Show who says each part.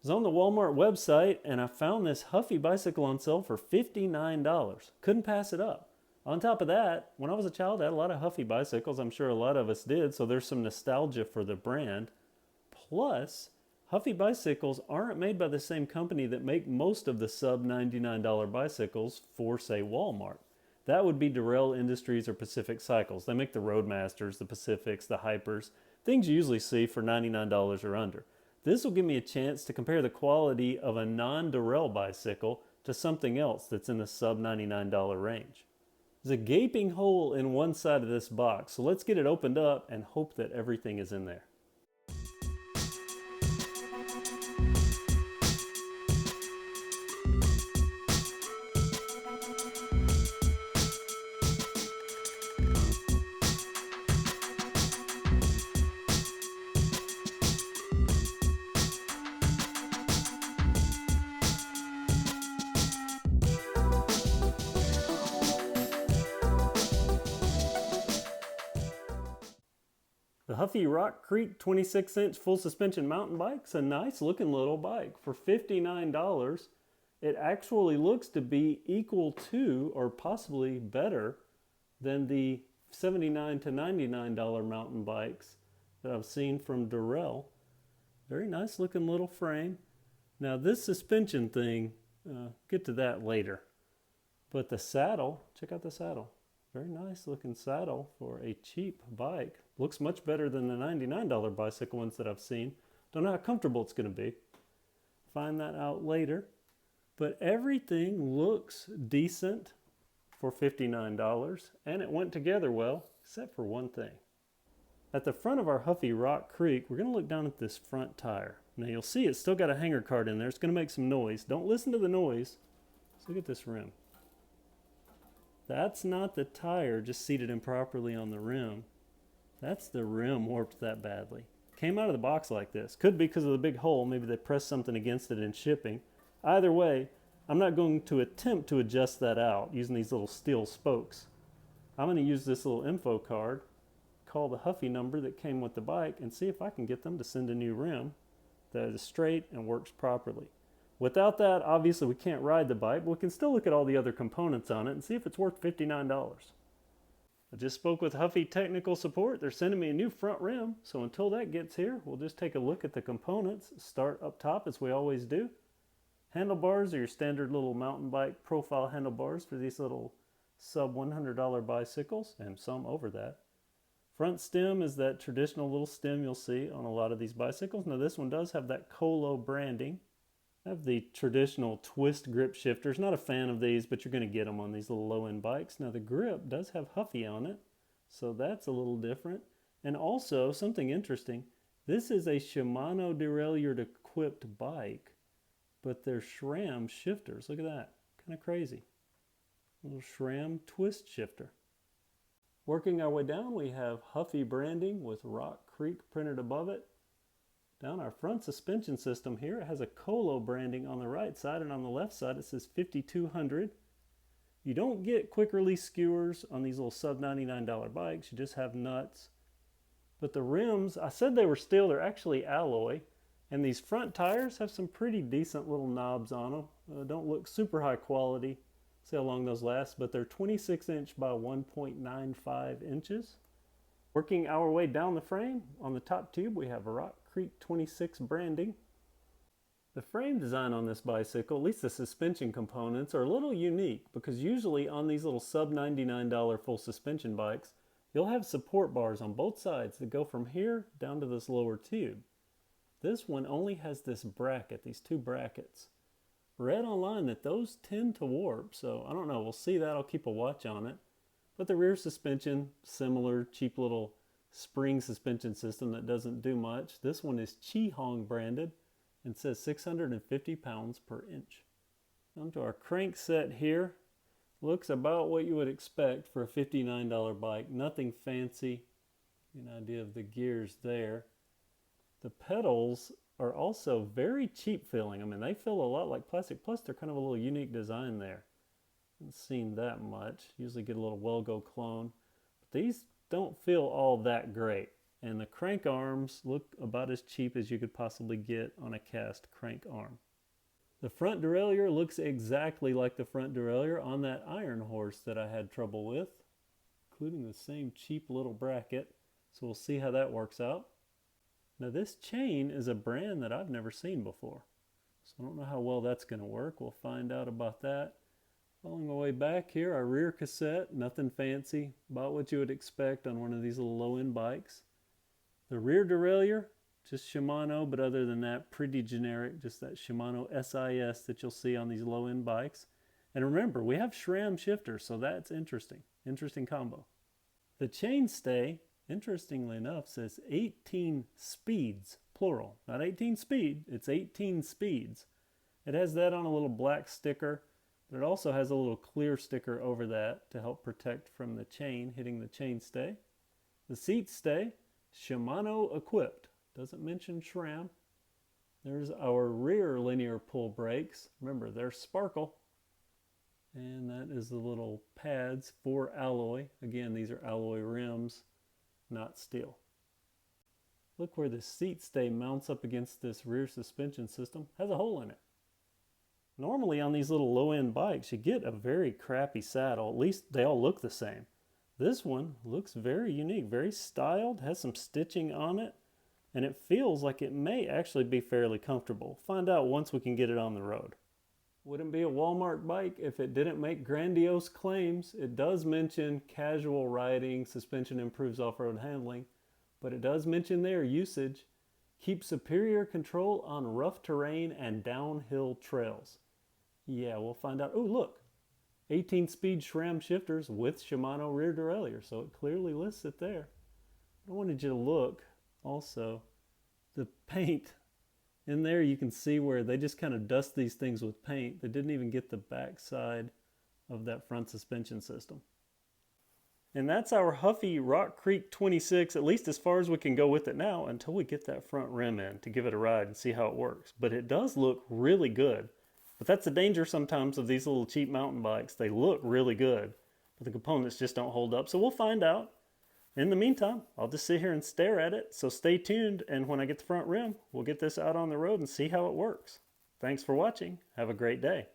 Speaker 1: was on the Walmart website and I found this Huffy bicycle on sale for $59. Couldn't pass it up. On top of that, when I was a child, I had a lot of Huffy bicycles. I'm sure a lot of us did, so there's some nostalgia for the brand. Plus, Huffy bicycles aren't made by the same company that make most of the sub $99 bicycles for, say, Walmart. That would be Dorel Industries or Pacific Cycles. They make the Roadmasters, the Pacifics, the Hypers, things you usually see for $99 or under. This will give me a chance to compare the quality of a non-Dorel bicycle to something else that's in the sub $99 range. There's a gaping hole in one side of this box, so let's get it opened up and hope that everything is in there. The Huffy Rock Creek 26-inch full suspension mountain bike's a nice looking little bike. For $59, it actually looks to be equal to or possibly better than the $79 to $99 mountain bikes that I've seen from Dorel. Very nice looking little frame. Now this suspension thing, get to that later. But the saddle, check out the saddle. Very nice looking saddle for a cheap bike. Looks much better than the $99 bicycle ones that I've seen. Don't know how comfortable it's going to be. Find that out later. But everything looks decent for $59, and it went together well, except for one thing. At the front of our Huffy Rock Creek, we're going to look down at this front tire. Now you'll see it's still got a hanger card in there. It's going to make some noise. Don't listen to the noise. Let's look at this rim. That's not the tire just seated improperly on the rim. That's the rim warped that badly. Came out of the box like this. Could be because of the big hole. Maybe they pressed something against it in shipping. Either way, I'm not going to attempt to adjust that out using these little steel spokes. I'm going to use this little info card, call the Huffy number that came with the bike, and see if I can get them to send a new rim that is straight and works properly. Without that, obviously we can't ride the bike, but we can still look at all the other components on it and see if it's worth $59. I just spoke with Huffy Technical Support. They're sending me a new front rim, so until that gets here, we'll just take a look at the components. Start up top as we always do. Handlebars are your standard little mountain bike profile handlebars for these little sub $100 bicycles, and some over that. Front stem is that traditional little stem you'll see on a lot of these bicycles. Now this one does have that Colo branding. I have the traditional twist grip shifters. Not a fan of these, but you're going to get them on these little low-end bikes. Now the grip does have Huffy on it, so that's a little different. And also, something interesting, this is a Shimano Derailleur equipped bike, but they're SRAM shifters. Look at that. Kind of crazy. Little SRAM twist shifter. Working our way down, we have Huffy branding with Rock Creek printed above it. Down our front suspension system here, it has a Colo branding on the right side, and on the left side it says 5200. You don't get quick release skewers on these little sub $99 bikes, you just have nuts. But the rims, I said they were steel, they're actually alloy. And these front tires have some pretty decent little knobs on them. Don't look super high quality, see how long those last, but they're 26 inch by 1.95 inches. Working our way down the frame, on the top tube we have a Rock Creek 26 branding. The frame design on this bicycle, at least the suspension components, are a little unique because usually on these little sub $99 full suspension bikes, you'll have support bars on both sides that go from here down to this lower tube. This one only has this bracket, these two brackets. Read online that those tend to warp, so I don't know, we'll see that, I'll keep a watch on it. But the rear suspension, similar, cheap little spring suspension system that doesn't do much. This one is Chi-Hong branded and says 650 pounds per inch. Onto our crank set here. Looks about what you would expect for a $59 bike. Nothing fancy. Get an idea of the gears there. The pedals are also very cheap feeling. I mean, they feel a lot like plastic, plus they're kind of a little unique design there. Haven't seen that much. Usually get a little Welgo clone. But these don't feel all that great. And the crank arms look about as cheap as you could possibly get on a cast crank arm. The front derailleur looks exactly like the front derailleur on that iron horse that I had trouble with, including the same cheap little bracket. So we'll see how that works out. Now this chain is a brand that I've never seen before. So I don't know how well that's going to work. We'll find out about that. Along the way back here, our rear cassette, nothing fancy, about what you would expect on one of these little low-end bikes. The rear derailleur, just Shimano, but other than that, pretty generic, just that Shimano SIS that you'll see on these low-end bikes. And remember, we have SRAM shifters, so that's interesting. Interesting combo. The chainstay, interestingly enough, says 18 speeds, plural. Not 18 speed, it's 18 speeds. It has that on a little black sticker, but it also has a little clear sticker over that to help protect from the chain hitting the chainstay. The seat stay, Shimano equipped. Doesn't mention SRAM. There's our rear linear pull brakes. Remember, they're sparkle. And that is the little pads for alloy. Again, these are alloy rims, not steel. Look where the seat stay mounts up against this rear suspension system. Has a hole in it. Normally on these little low-end bikes, you get a very crappy saddle. At least they all look the same. This one looks very unique, very styled, has some stitching on it, and it feels like it may actually be fairly comfortable. Find out once we can get it on the road. Wouldn't be a Walmart bike if it didn't make grandiose claims. It does mention casual riding, suspension improves off-road handling, but it does mention their usage. Keep superior control on rough terrain and downhill trails. Yeah, we'll find out. Oh, look, 18-speed SRAM shifters with Shimano rear derailleur, so it clearly lists it there. I wanted you to look also, the paint. In there you can see where they just kind of dust these things with paint. They didn't even get the back side of that front suspension system. And that's our Huffy Rock Creek 26, at least as far as we can go with it now, until we get that front rim in to give it a ride and see how it works. But it does look really good. But that's the danger sometimes of these little cheap mountain bikes. They look really good, but the components just don't hold up. So we'll find out. In the meantime, I'll just sit here and stare at it. So stay tuned, and when I get the front rim, we'll get this out on the road and see how it works. Thanks for watching. Have a great day.